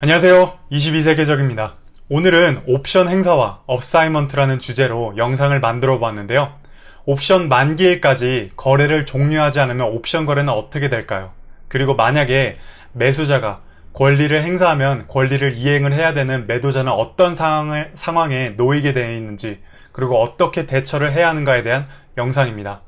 안녕하세요. 22세계적입니다. 오늘은 옵션 행사와 어사이먼트라는 주제로 영상을 만들어 보았는데요. 옵션 만기일까지 거래를 종료하지 않으면 옵션 거래는 어떻게 될까요? 그리고 만약에 매수자가 권리를 행사하면 권리를 이행을 해야 되는 매도자는 어떤 상황에 놓이게 되어 있는지, 그리고 어떻게 대처를 해야 하는가에 대한 영상입니다.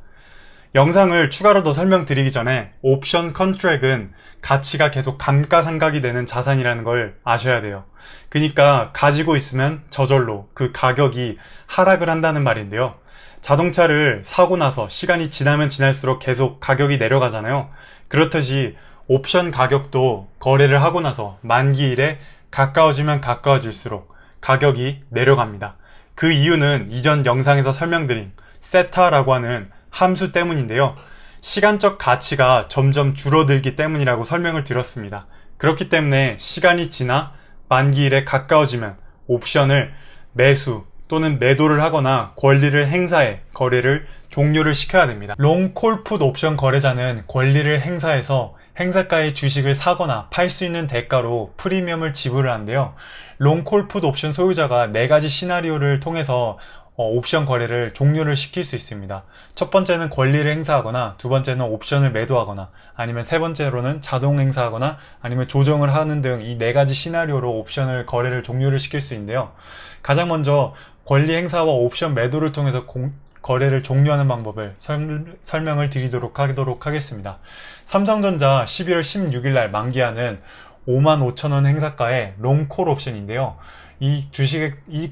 영상을 추가로 더 설명드리기 전에 옵션 컨트랙은 가치가 계속 감가상각이 되는 자산이라는 걸 아셔야 돼요. 그러니까 가지고 있으면 저절로 그 가격이 하락을 한다는 말인데요. 자동차를 사고 나서 시간이 지나면 지날수록 계속 가격이 내려가잖아요. 그렇듯이 옵션 가격도 거래를 하고 나서 만기일에 가까워지면 가까워질수록 가격이 내려갑니다. 그 이유는 이전 영상에서 설명드린 세타라고 하는 함수 때문인데요. 시간적 가치가 점점 줄어들기 때문이라고 설명을 드렸습니다. 그렇기 때문에 시간이 지나 만기일에 가까워지면 옵션을 매수 또는 매도를 하거나 권리를 행사해 거래를 종료를 시켜야 됩니다. 롱콜풋 옵션 거래자는 권리를 행사해서 행사가의 주식을 사거나 팔 수 있는 대가로 프리미엄을 지불을 하는데요. 롱콜풋 옵션 소유자가 4가지 시나리오를 통해서 옵션 거래를 종료를 시킬 수 있습니다. 첫 번째는 권리를 행사하거나, 두 번째는 옵션을 매도하거나, 아니면 세 번째로는 자동 행사하거나, 아니면 조정을 하는 등 이 4가지 시나리오로 옵션을 거래를 종료를 시킬 수 있는데요. 가장 먼저 권리 행사와 옵션 매도를 통해서 거래를 종료하는 방법을 설명을 드리도록 하겠습니다. 삼성전자 12월 16일 날 만기하는 55,000원 행사가의 롱콜 옵션인데요. 이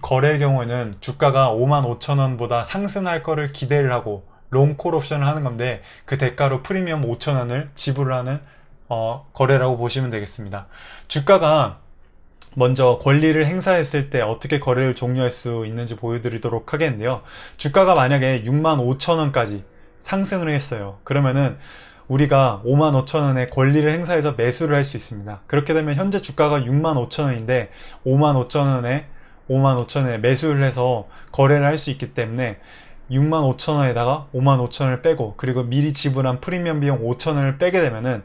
거래의 경우에는 주가가 55,000원보다 상승할 거를 기대를 하고 롱콜 옵션을 하는 건데, 그 대가로 프리미엄 5,000원을 지불을 하는 거래라고 보시면 되겠습니다. 주가가 먼저 권리를 행사했을 때 어떻게 거래를 종료할 수 있는지 보여드리도록 하겠는데요. 주가가 만약에 65,000원까지 상승을 했어요. 그러면은 우리가 55,000원에 권리를 행사해서 매수를 할 수 있습니다. 그렇게 되면 현재 주가가 65,000원인데 55,000원에 매수를 해서 거래를 할 수 있기 때문에 65,000원에다가 55,000원을 빼고, 그리고 미리 지불한 프리미엄 비용 5,000원을 빼게 되면은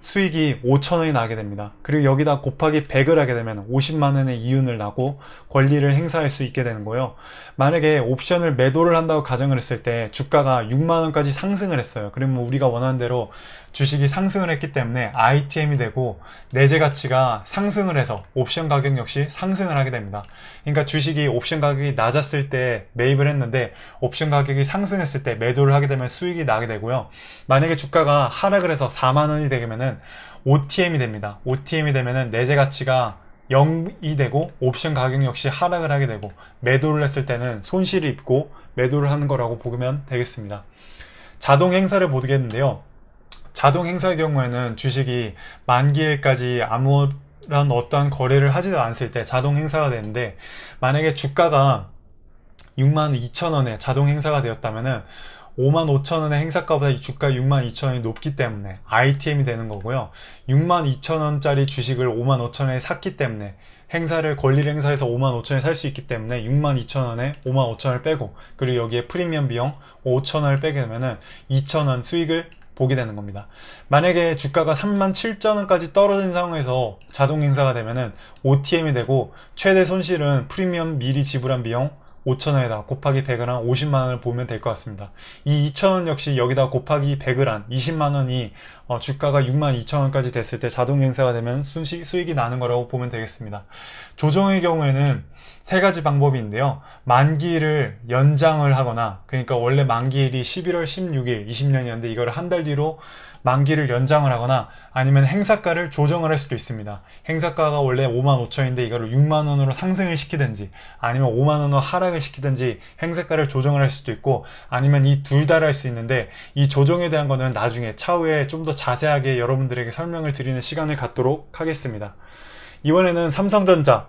수익이 5,000원이 나게 됩니다. 그리고 여기다 곱하기 100을 하게 되면 50만원의 이윤을 나고 권리를 행사할 수 있게 되는 거예요. 만약에 옵션을 매도를 한다고 가정을 했을 때 주가가 6만원까지 상승을 했어요. 그러면 우리가 원하는 대로 주식이 상승을 했기 때문에 ITM이 되고 내재 가치가 상승을 해서 옵션 가격 역시 상승을 하게 됩니다. 그러니까 주식이 옵션 가격이 낮았을 때 매입을 했는데 옵션 가격이 상승했을 때 매도를 하게 되면 수익이 나게 되고요. 만약에 주가가 하락을 해서 4만원이 되면은 OTM이 됩니다. OTM이 되면은 내재 가치가 0이 되고 옵션 가격 역시 하락을 하게 되고, 매도를 했을 때는 손실을 입고 매도를 하는 거라고 보면 되겠습니다. 자동 행사를 보겠는데요. 자동 행사의 경우에는 주식이 만기일까지 아무런 어떠한 거래를 하지도 않았을 때 자동 행사가 되는데, 만약에 주가가 62,000원에 자동 행사가 되었다면은 55,000원의 행사가보다 이 주가 62,000원이 높기 때문에 ITM이 되는 거고요. 62,000원짜리 주식을 55,000원에 샀기 때문에 권리를 행사해서 55,000원에 살 수 있기 때문에 62,000원에 55,000원을 빼고, 그리고 여기에 프리미엄 비용 5,000원을 빼게 되면은 2,000원 수익을 보게 되는 겁니다. 만약에 주가가 37,000원까지 떨어진 상황에서 자동 행사가 되면은 OTM이 되고, 최대 손실은 프리미엄 미리 지불한 비용 5,000원에다 곱하기 100을 한 50만원을 보면 될 것 같습니다. 이 2,000원 역시 여기다 곱하기 100을 한 20만원이 주가가 62,000원까지 됐을 때 자동 행사가 되면 수익이 나는 거라고 보면 되겠습니다. 조정의 경우에는 3가지 방법이 있는데요. 만기일을 연장을 하거나, 그러니까 원래 만기일이 11월 16일 20년이었는데 이거를 한 달 뒤로 만기를 연장을 하거나, 아니면 행사가를 조정을 할 수도 있습니다. 행사가가 원래 55,000원인데 이거를 6만원으로 상승을 시키든지, 아니면 5만원으로 하락을 시키든지 행사가를 조정을 할 수도 있고, 아니면 이 둘 다를 할 수 있는데, 이 조정에 대한 거는 나중에 차후에 좀 더 자세하게 여러분들에게 설명을 드리는 시간을 갖도록 하겠습니다. 이번에는 삼성전자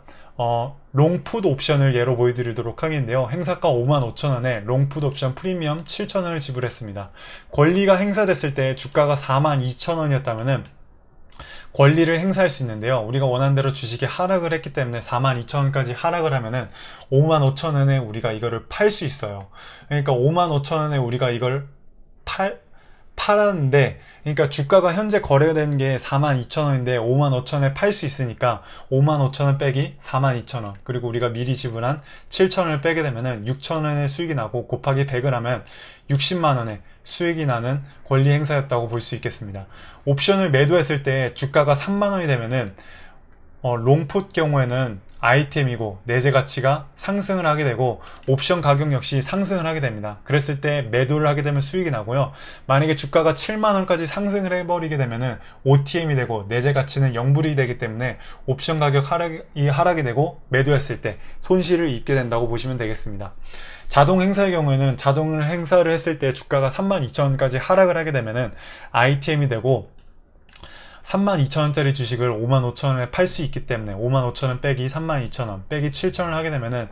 롱풋 옵션을 예로 보여드리도록 하겠는데요. 행사가 55,000원에 롱풋 옵션 프리미엄 7,000원을 지불했습니다. 권리가 행사됐을 때 주가가 42,000원이었다면은 권리를 행사할 수 있는데요. 우리가 원하는 대로 주식이 하락을 했기 때문에 42,000원까지 하락을 하면은 55,000원에 우리가 이거를 팔 수 있어요. 그러니까 55,000원에 우리가 이걸 팔았는데, 그러니까 주가가 현재 거래되는 게 42,000원인데 55,000원에 팔 수 있으니까 55,000원 빼기 42,000원, 그리고 우리가 미리 지불한 7,000원을 빼게 되면은 6,000원의 수익이 나고 곱하기 100을 하면 60만원의 수익이 나는 권리 행사였다고 볼 수 있겠습니다. 옵션을 매도했을 때 주가가 3만원이 되면은 롱풋 경우에는 아이템이고 내재 가치가 상승을 하게 되고 옵션 가격 역시 상승을 하게 됩니다. 그랬을 때 매도를 하게 되면 수익이 나고요. 만약에 주가가 7만원까지 상승을 해버리게 되면은 OTM이 되고 내재 가치는 0불이 되기 때문에 옵션 가격 하락이 되고 매도했을 때 손실을 입게 된다고 보시면 되겠습니다. 자동 행사의 경우에는 자동 행사를 했을 때 주가가 32,000원까지 하락을 하게 되면은 ITM이 되고 32,000원짜리 주식을 55,000원에 팔 수 있기 때문에 55,000원 빼기 32,000원 빼기 7,000원을 하게 되면은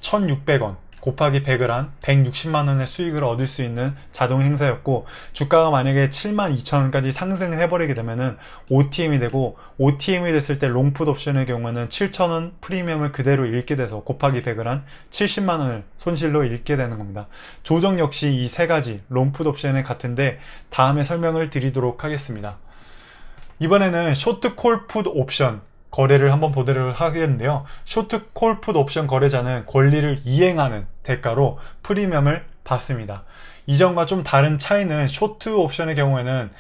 1,600원 곱하기 100을 한 160만원의 수익을 얻을 수 있는 자동 행사였고, 주가가 만약에 72,000원까지 상승을 해버리게 되면은 OTM이 되고, OTM이 됐을 때 롱풋 옵션의 경우에는 7,000원 프리미엄을 그대로 잃게 돼서 곱하기 100을 한 70만원을 손실로 잃게 되는 겁니다. 조정 역시 이 세 가지 롱풋 옵션에 같은데 다음에 설명을 드리도록 하겠습니다. 이번에는 쇼트 콜풋 옵션 거래를 한번 보도록 하겠는데요. 쇼트 콜풋 옵션 거래자는 권리를 이행하는 대가로 프리미엄을 받습니다. 이전과 좀 다른 차이는 쇼트 옵션의 경우에는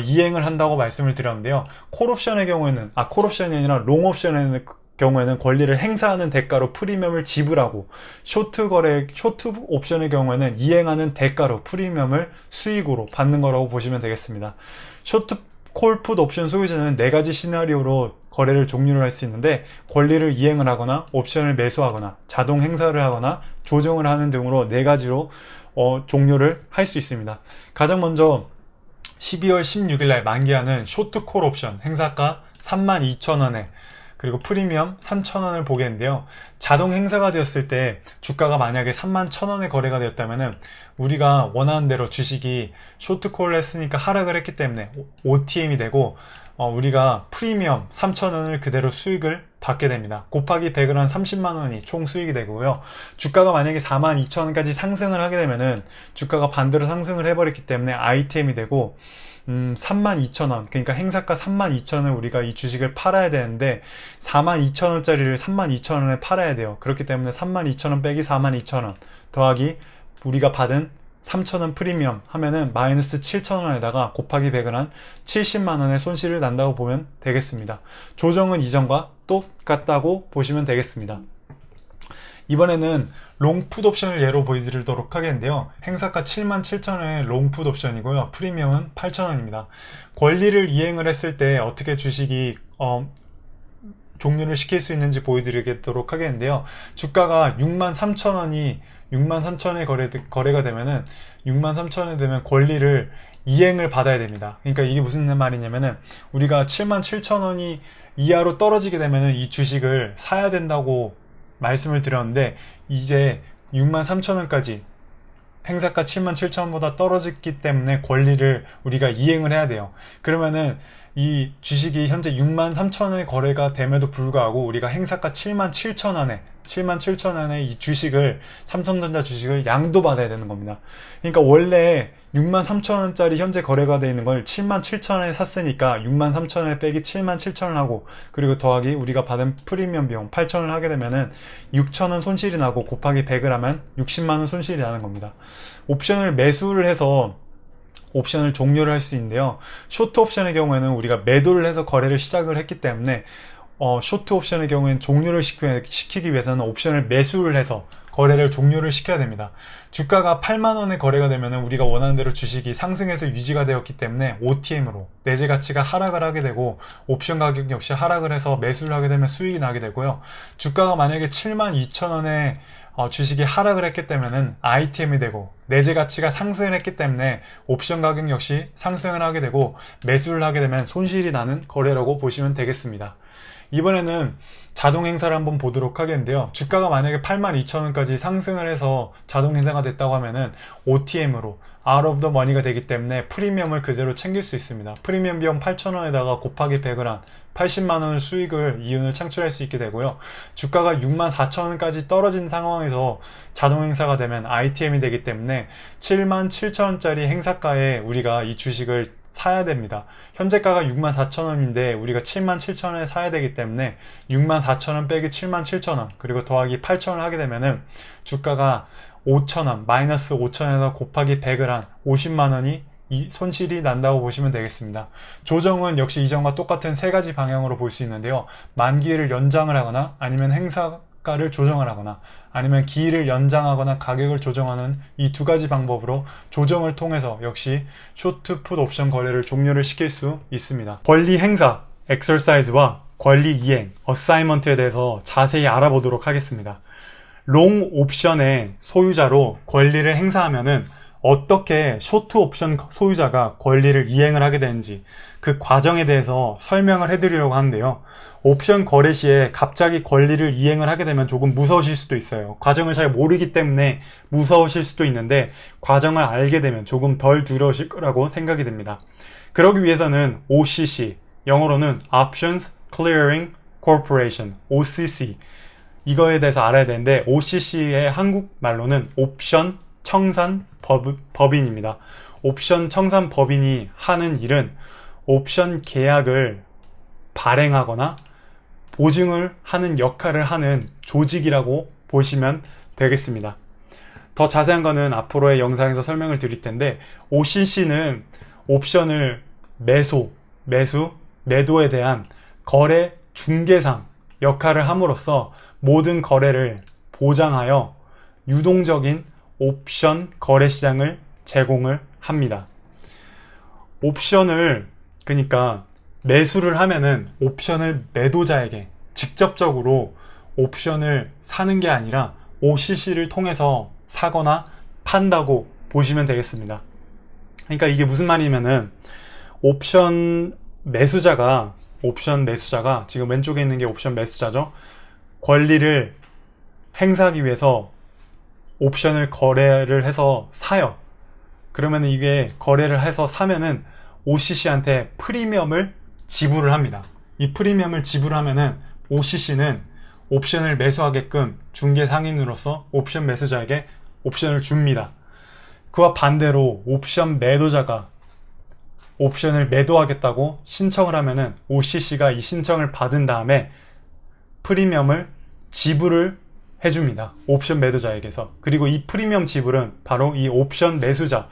이행을 한다고 말씀을 드렸는데요. 콜 옵션의 경우에는 콜 옵션이 아니라 롱 옵션의 경우에는 권리를 행사하는 대가로 프리미엄을 지불하고, 쇼트 옵션의 경우에는 이행하는 대가로 프리미엄을 수익으로 받는 거라고 보시면 되겠습니다. 쇼트 콜풋 옵션 소유자는 4가지 시나리오로 거래를 종료를 할 수 있는데, 권리를 이행을 하거나 옵션을 매수하거나 자동 행사를 하거나 조정을 하는 등으로 4가지로 종료를 할 수 있습니다. 가장 먼저 12월 16일 날 만기하는 쇼트 콜 옵션 행사가 32,000원에 그리고 프리미엄 3,000원을 보겠는데요. 자동 행사가 되었을 때 주가가 만약에 31,000원에 거래가 되었다면은 우리가 원하는 대로 주식이 쇼트콜을 했으니까 하락을 했기 때문에 OTM이 되고, 우리가 프리미엄 3,000원을 그대로 수익을 받게 됩니다. 곱하기 100을 한 30만원이 총 수익이 되고요. 주가가 만약에 42,000원까지 상승을 하게 되면은 주가가 반대로 상승을 해버렸기 때문에 ITM이 되고, 32,000원, 그러니까 행사가 32,000원을 우리가 이 주식을 팔아야 되는데 42,000원짜리를 32,000원에 팔아야 돼요. 그렇기 때문에 32,000원 빼기 42,000원 더하기 우리가 받은 3,000원 프리미엄 하면은 마이너스 7,000원에다가 곱하기 100을 한 70만원의 손실을 난다고 보면 되겠습니다. 조정은 이전과 똑같다고 보시면 되겠습니다. 이번에는 롱풋 옵션을 예로 보여드리도록 하겠는데요. 행사가 77,000원의 롱풋 옵션이고요. 프리미엄은 8,000원입니다. 권리를 이행을 했을 때 어떻게 주식이 종료를 시킬 수 있는지 보여드리도록 하겠는데요. 주가가 63,000원에 거래가 되면은 63,000원에 되면 권리를 이행을 받아야 됩니다. 그러니까 이게 무슨 말이냐면은 우리가 77,000원이 이하로 떨어지게 되면은 이 주식을 사야 된다고 말씀을 드렸는데, 이제 63,000원까지 행사가 77,000원보다 떨어졌기 때문에 권리를 우리가 이행을 해야 돼요. 그러면은 이 주식이 현재 63,000원에 거래가 됨에도 불구하고 우리가 행사가 77,000원에 이 주식을, 삼성전자 주식을 양도받아야 되는 겁니다. 그러니까 원래 63,000원짜리 현재 거래가 되어 있는 걸 77,000원에 샀으니까 63,000원에 빼기 77,000원 하고, 그리고 더하기 우리가 받은 프리미엄 비용 8,000원 하게 되면은 6,000원 손실이 나고 곱하기 100을 하면 60만원 손실이 나는 겁니다. 옵션을 매수를 해서 옵션을 종료를 할 수 있는데요. 쇼트 옵션의 경우에는 우리가 매도를 해서 거래를 시작을 했기 때문에 쇼트 옵션의 경우에는 종료를 시키기 위해서는 옵션을 매수를 해서 거래를 종료를 시켜야 됩니다. 주가가 8만원에 거래가 되면 우리가 원하는 대로 주식이 상승해서 유지가 되었기 때문에 OTM으로 내재 가치가 하락을 하게 되고, 옵션 가격 역시 하락을 해서 매수를 하게 되면 수익이 나게 되고요. 주가가 만약에 72,000원에 주식이 하락을 했기 때문에 ITM이 되고, 내재 가치가 상승을 했기 때문에 옵션 가격 역시 상승을 하게 되고, 매수를 하게 되면 손실이 나는 거래라고 보시면 되겠습니다. 이번에는 자동 행사를 한번 보도록 하겠는데요. 주가가 만약에 82,000원까지 상승을 해서 자동 행사가 됐다고 하면은 OTM으로 out of the money가 되기 때문에 프리미엄을 그대로 챙길 수 있습니다. 프리미엄 비용 8,000원에다가 곱하기 100을 한 80만원의 수익을 이윤을 창출할 수 있게 되고요. 주가가 64,000원까지 떨어진 상황에서 자동행사가 되면 ITM이 되기 때문에 77,000원짜리 행사가에 우리가 이 주식을 사야 됩니다. 현재가가 64,000원인데 우리가 77,000원에 사야 되기 때문에 64,000원 빼기 77,000원 그리고 더하기 8,000원 하게 되면은 주가가 5,000원 마이너스 5,000원에다 곱하기 100을 한 50만원이 이 손실이 난다고 보시면 되겠습니다. 조정은 역시 이전과 똑같은 세 가지 방향으로 볼 수 있는데요. 만기를 연장을 하거나 아니면 행사가를 조정을 하거나 아니면 기일을 연장하거나 가격을 조정하는 이 두 가지 방법으로 조정을 통해서 역시 쇼트 풋 옵션 거래를 종료를 시킬 수 있습니다. 권리 행사, exercise와 권리 이행, assignment에 대해서 자세히 알아보도록 하겠습니다. 롱 옵션의 소유자로 권리를 행사하면은 어떻게 쇼트 옵션 소유자가 권리를 이행을 하게 되는지 그 과정에 대해서 설명을 해드리려고 하는데요. 옵션 거래 시에 갑자기 권리를 이행을 하게 되면 조금 무서우실 수도 있어요. 과정을 잘 모르기 때문에 무서우실 수도 있는데 과정을 알게 되면 조금 덜 두려우실 거라고 생각이 됩니다. 그러기 위해서는 OCC, 영어로는 Options Clearing Corporation, OCC 이거에 대해서 알아야 되는데 OCC의 한국말로는 옵션 청산 법인입니다. 옵션 청산 법인이 하는 일은 옵션 계약을 발행하거나 보증을 하는 역할을 하는 조직이라고 보시면 되겠습니다. 더 자세한 거는 앞으로의 영상에서 설명을 드릴 텐데 OCC는 옵션을 매도에 대한 거래 중개상 역할을 함으로써 모든 거래를 보장하여 유동적인 옵션 거래 시장을 제공을 합니다. 옵션을 그러니까 매수를 하면은 옵션을 매도자에게 직접적으로 옵션을 사는 게 아니라 OCC를 통해서 사거나 판다고 보시면 되겠습니다. 그러니까 이게 무슨 말이냐면은 옵션 매수자가 지금 왼쪽에 있는 게 옵션 매수자죠. 권리를 행사하기 위해서 옵션을 거래를 해서 사요. 그러면 이게 거래를 해서 사면은 OCC한테 프리미엄을 지불을 합니다. 이 프리미엄을 지불하면은 OCC는 옵션을 매수하게끔 중개 상인으로서 옵션 매수자에게 옵션을 줍니다. 그와 반대로 옵션 매도자가 옵션을 매도하겠다고 신청을 하면은 OCC가 이 신청을 받은 다음에 프리미엄을 지불을 해줍니다. 옵션 매도자에게서. 그리고 이 프리미엄 지불은 바로 이 옵션 매수자,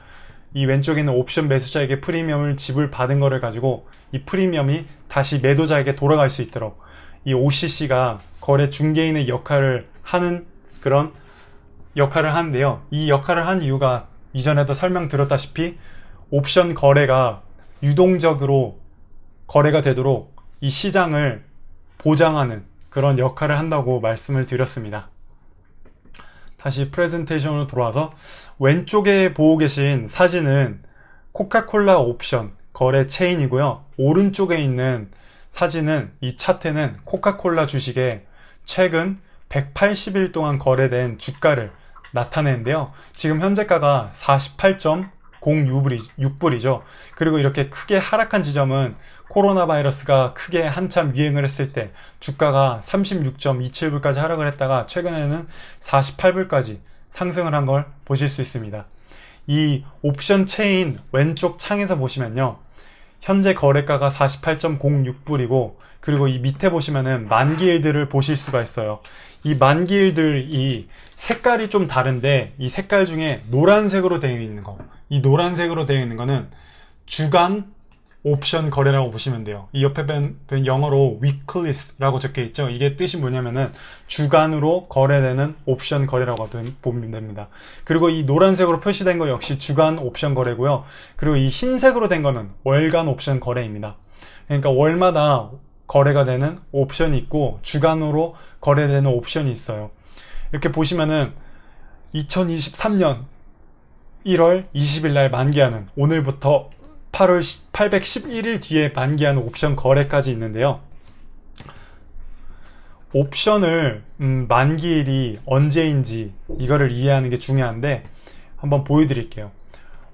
이 왼쪽에 있는 옵션 매수자에게 프리미엄을 지불받은 거를 가지고 이 프리미엄이 다시 매도자에게 돌아갈 수 있도록 이 OCC가 거래 중개인의 역할을 하는 그런 역할을 하는데요. 이 역할을 한 이유가 이전에도 설명드렸다시피 옵션 거래가 유동적으로 거래가 되도록 이 시장을 보장하는 그런 역할을 한다고 말씀을 드렸습니다. 다시 프레젠테이션으로 돌아와서 왼쪽에 보고 계신 사진은 코카콜라 옵션 거래 체인이고요. 오른쪽에 있는 사진은 이 차트는 코카콜라 주식의 최근 180일 동안 거래된 주가를 나타내는데요. 지금 현재가가 48.06불이죠. 그리고 이렇게 크게 하락한 지점은 코로나 바이러스가 크게 한참 유행을 했을 때 주가가 36.27불까지 하락을 했다가 최근에는 48불까지 상승을 한 걸 보실 수 있습니다. 이 옵션 체인 왼쪽 창에서 보시면요. 현재 거래가가 48.06불이고 그리고 이 밑에 보시면은 만기일들을 보실 수가 있어요. 이 만기일들이 색깔이 좀 다른데 이 색깔 중에 노란색으로 되어 있는 거, 이 노란색으로 되어 있는 거는 주간 옵션 거래라고 보시면 돼요. 이 옆에 영어로 weekly라고 적혀 있죠. 이게 뜻이 뭐냐면은 주간으로 거래되는 옵션 거래라고 보면 됩니다. 그리고 이 노란색으로 표시된 거 역시 주간 옵션 거래고요. 그리고 이 흰색으로 된 거는 월간 옵션 거래입니다. 그러니까 월마다 거래가 되는 옵션이 있고 주간으로 거래되는 옵션이 있어요. 이렇게 보시면은 2023년 1월 20일 날 만기하는 오늘부터 8월 811일 뒤에 만기하는 옵션 거래까지 있는데요. 옵션을 만기일이 언제인지 이거를 이해하는 게 중요한데 한번 보여드릴게요.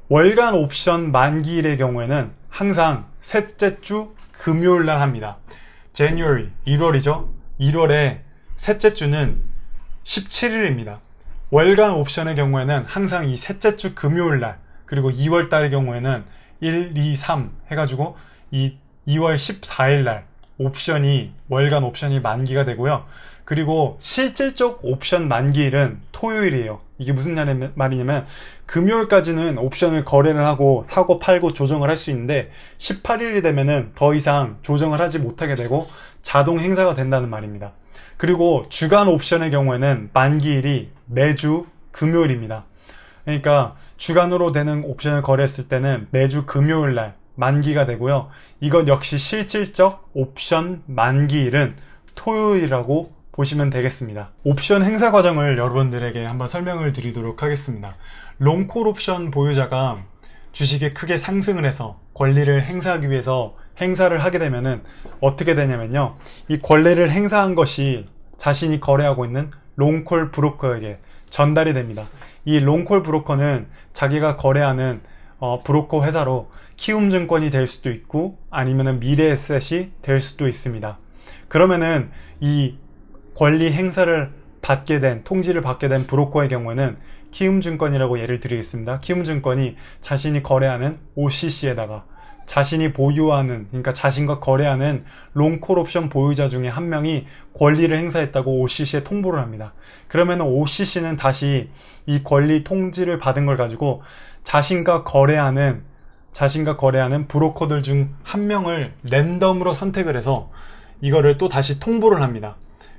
월간 옵션 만기일의 경우에는 항상 셋째 주 금요일 날 합니다. January, 1월이죠. 1월의 셋째 주는 17일입니다. 월간 옵션의 경우에는 항상 이 셋째 주 금요일 날, 그리고 2월 달의 경우에는 1, 2, 3 해가지고 이 2월 14일 날 월간 옵션이 만기가 되고요. 그리고 실질적 옵션 만기일은 토요일이에요. 이게 무슨 말이냐면 금요일까지는 옵션을 거래를 하고 사고 팔고 조정을 할 수 있는데 18일이 되면은 더 이상 조정을 하지 못하게 되고 자동 행사가 된다는 말입니다. 그리고 주간 옵션의 경우에는 만기일이 매주 금요일입니다. 그러니까 주간으로 되는 옵션을 거래했을 때는 매주 금요일 날 만기가 되고요. 이것 역시 실질적 옵션 만기일은 토요일이라고 보시면 되겠습니다. 옵션 행사 과정을 여러분들에게 한번 설명을 드리도록 하겠습니다. 롱콜 옵션 보유자가 주식이 크게 상승을 해서 권리를 행사하기 위해서 행사를 하게 되면은 어떻게 되냐면요. 이 권리를 행사한 것이 자신이 거래하고 있는 롱콜 브로커에게 전달이 됩니다. 이 롱콜 브로커는 자기가 거래하는 브로커 회사로 키움증권이 될 수도 있고 아니면은 미래에셋이 될 수도 있습니다. 그러면은 이 권리 행사를 받게 된, 통지를 받게 된 브로커의 경우에는 키움증권이라고 예를 드리겠습니다. 키움증권이 자신이 거래하는 OCC에다가 자신이 보유하는, 그러니까 자신과 거래하는 롱콜 옵션 보유자 중에 한 명이 권리를 행사했다고 OCC에 통보를 합니다. 그러면 OCC는 다시 이 권리 통지를 받은 걸 가지고 자신과 거래하는 브로커들 중 한 명을 랜덤으로 선택을 해서 이거를 또 다시 통보를 합니다.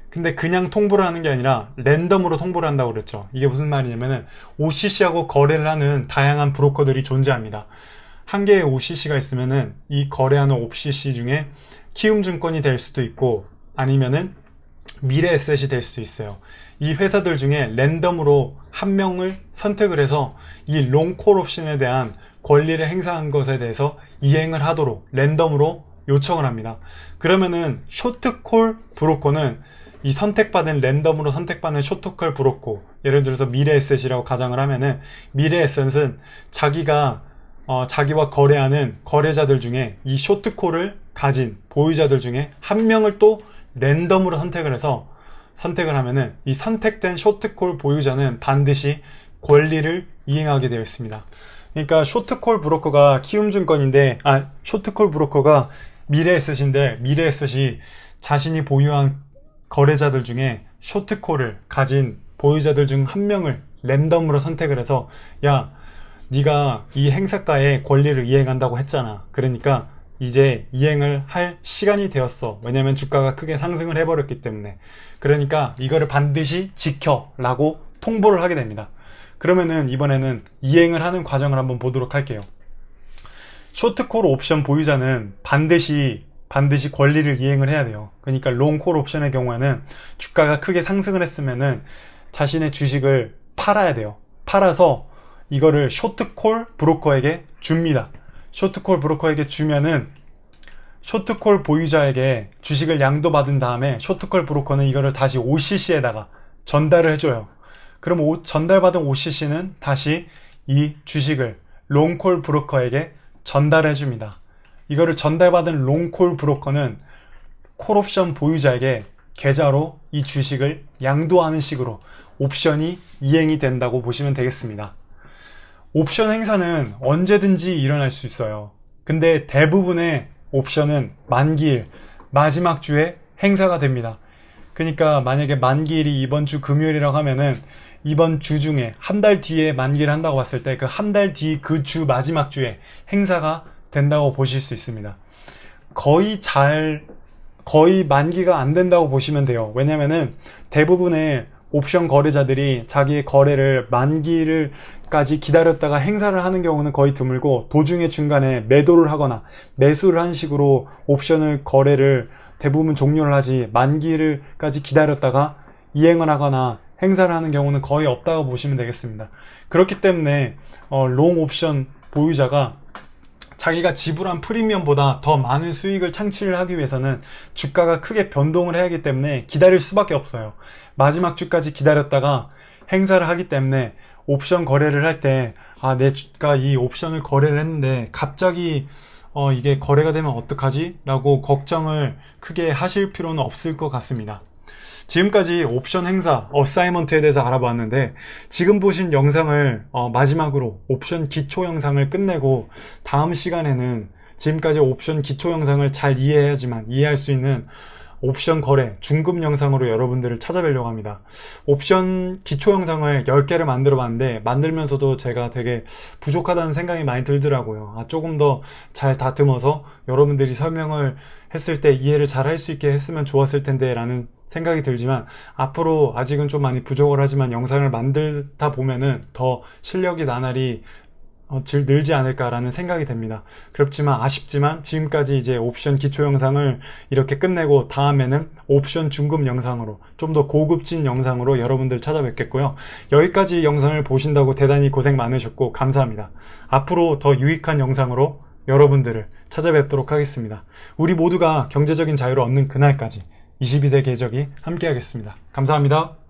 근데 그냥 통보를 하는 게 아니라 랜덤으로 통보를 한다고 그랬죠. 이게 무슨 말이냐면은 OCC하고 거래를 하는 다양한 브로커들이 존재합니다. 한 개의 OCC가 있으면은 이 거래하는 OCC 중에 키움증권이 될 수도 있고 아니면은 미래에셋이 될 수도 있어요. 이 회사들 중에 랜덤으로 한 명을 선택을 해서 이 롱콜 옵션에 대한 권리를 행사한 것에 대해서 이행을 하도록 랜덤으로 요청을 합니다. 그러면은 쇼트콜 브로커는 이 랜덤으로 선택받은 쇼트콜 브로커, 예를 들어서 미래에셋이라고 가정을 하면은 미래에셋은 자기와 거래하는 거래자들 중에 이 쇼트콜을 가진 보유자들 중에 한 명을 또 랜덤으로 선택을 하면은 이 선택된 쇼트콜 보유자는 반드시 권리를 이행하게 되어 있습니다. 그러니까 쇼트콜 브로커가 키움증권인데, 쇼트콜 브로커가 미래에셋인데 미래에셋이 자신이 보유한 거래자들 중에 쇼트콜을 가진 보유자들 중 한 명을 랜덤으로 선택을 해서 야, 네가 이 행사가에 권리를 이행한다고 했잖아. 그러니까 이제 이행을 할 시간이 되었어. 왜냐면 주가가 크게 상승을 해버렸기 때문에. 그러니까 이거를 반드시 지켜라고 통보를 하게 됩니다. 그러면은 이번에는 이행을 하는 과정을 한번 보도록 할게요. 쇼트콜 옵션 보유자는 반드시 권리를 이행을 해야 돼요. 그러니까 롱콜 옵션의 경우에는 주가가 크게 상승을 했으면은 자신의 주식을 팔아야 돼요. 팔아서 이거를 쇼트콜 브로커에게 줍니다. 쇼트콜 브로커에게 주면은 쇼트콜 보유자에게 주식을 양도받은 다음에 쇼트콜 브로커는 이거를 다시 OCC에다가 전달을 해줘요. 그럼 전달받은 OCC는 다시 이 주식을 롱콜 브로커에게 전달해줍니다. 이거를 전달받은 롱콜 브로커는 콜옵션 보유자에게 계좌로 이 주식을 양도하는 식으로 옵션이 이행이 된다고 보시면 되겠습니다. 옵션 행사는 언제든지 일어날 수 있어요. 근데 대부분의 옵션은 만기일, 마지막 주에 행사가 됩니다. 그러니까 만약에 만기일이 이번 주 금요일이라고 하면은 이번 주 중에 한 달 뒤에 만기를 한다고 봤을 때 그 한 달 뒤 그 주 마지막 주에 행사가 된다고 보실 수 있습니다. 거의 만기가 안 된다고 보시면 돼요. 왜냐면은 대부분의 옵션 거래자들이 자기의 거래를 만기일까지 기다렸다가 행사를 하는 경우는 거의 드물고 도중에 중간에 매도를 하거나 매수를 한 식으로 옵션을 거래를 대부분 종료를 하지 만기일까지 기다렸다가 이행을 하거나 행사를 하는 경우는 거의 없다고 보시면 되겠습니다. 그렇기 때문에 롱 옵션 보유자가 자기가 지불한 프리미엄보다 더 많은 수익을 창출을 하기 위해서는 주가가 크게 변동을 해야 하기 때문에 기다릴 수밖에 없어요. 마지막 주까지 기다렸다가 행사를 하기 때문에 옵션 거래를 할 때 내가 이 옵션을 거래를 했는데 갑자기 이게 거래가 되면 어떡하지? 라고 걱정을 크게 하실 필요는 없을 것 같습니다. 지금까지 옵션 행사, 어사이먼트에 대해서 알아봤는데 지금 보신 영상을 마지막으로 옵션 기초 영상을 끝내고 다음 시간에는 지금까지 옵션 기초 영상을 잘 이해해야지만 이해할 수 있는 옵션 거래 중급 영상으로 여러분들을 찾아뵈려고 합니다. 옵션 기초 영상을 10개를 만들어 봤는데 만들면서도 제가 되게 부족하다는 생각이 많이 들더라고요. 조금 더 잘 다듬어서 여러분들이 설명을 했을 때 이해를 잘 할 수 있게 했으면 좋았을 텐데 라는 생각이 들지만 앞으로 아직은 좀 많이 부족을 하지만 영상을 만들다 보면은 더 실력이 나날이 늘지 않을까라는 생각이 됩니다. 그렇지만 아쉽지만 지금까지 이제 옵션 기초 영상을 이렇게 끝내고 다음에는 옵션 중급 영상으로 좀 더 고급진 영상으로 여러분들 찾아뵙겠고요. 여기까지 영상을 보신다고 대단히 고생 많으셨고 감사합니다. 앞으로 더 유익한 영상으로 여러분들을 찾아뵙도록 하겠습니다. 우리 모두가 경제적인 자유를 얻는 그날까지 22세 궤적이 함께하겠습니다. 감사합니다.